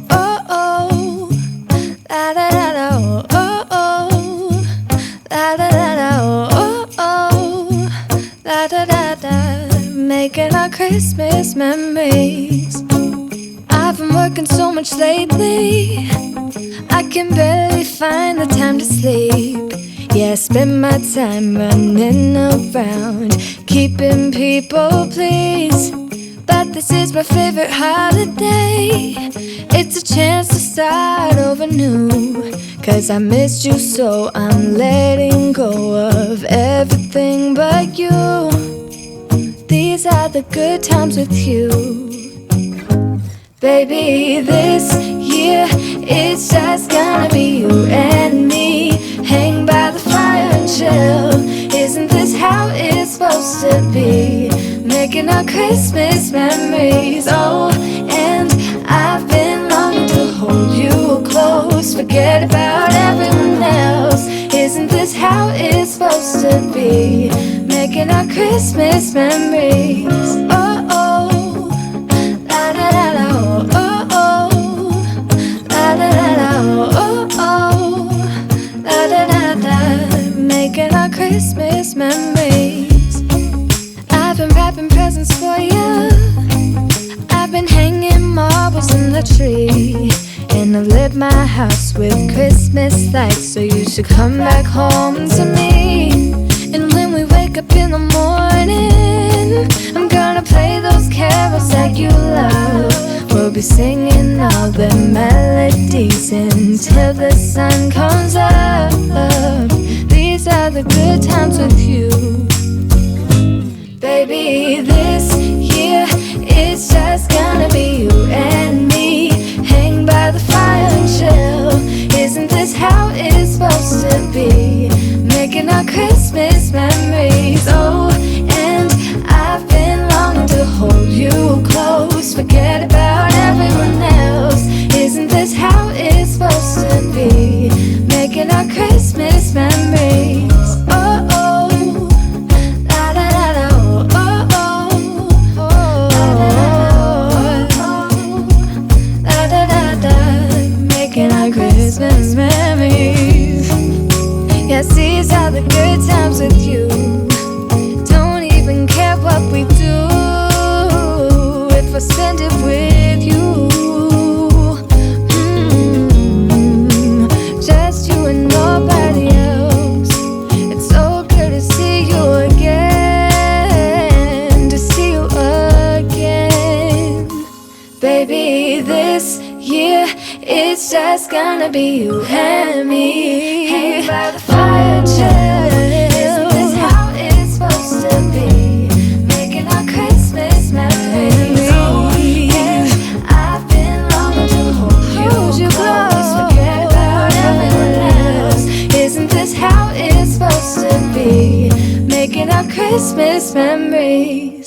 oh, oh. La da da da, oh, oh, oh. La da da da, oh, oh, oh. La da da da. Making our Christmas memories. I've been working so much lately, I can barely find the time to sleep. Yeah, I spend my time running around, keeping people pleased. But this is my favorite holiday. It's a chance to start over new. 'Cause I missed you so I'm letting go of everything but you. These are the good times with you. Baby, this year it's just gonna be you and me. Hang by the fire and chill. Isn't this how it's supposed to be? Making our Christmas memories. Oh, and I've been longing to hold you close. Forget about everyone else. Isn't this how it's supposed to be? Making our Christmas memories. Oh, oh. La da da da, oh, oh, oh. La da da da, oh, oh, oh. La da da da. Making our Christmas memories. I've been wrapping presents for you. I've been hanging marbles in the tree. And I've lit my house with Christmas lights. So you should come back home to me. And when we wake up in the morning, I'm gonna play those carols that you love. We'll be singing all the melodies until the sun comes up. These are the good times with you. Baby, this year it's just gonna be you and me. Hang by the fire and chill. Isn't this how it's supposed to be? Making our Christmas memories. Oh, and I've been longing to hold you close. Forget about everyone else. Isn't this how it's supposed to be? Making our Christmas memories. Oh, oh. La da da da, oh, oh, oh. La da da da. Making our Christmas memories. Yes, these are the good times with you. Don't even care what we do if I spend it with you. Just you and nobody else. It's so good to see you again. To see you again. Baby, this year it's just gonna be you and me. Hang by the fire and chill. Isn't this how it's supposed to be? Making our Christmas memories. Oh, yeah. I've been longing to hold you close. Forget about everyone else. Isn't this how it's supposed to be? Making our Christmas memories.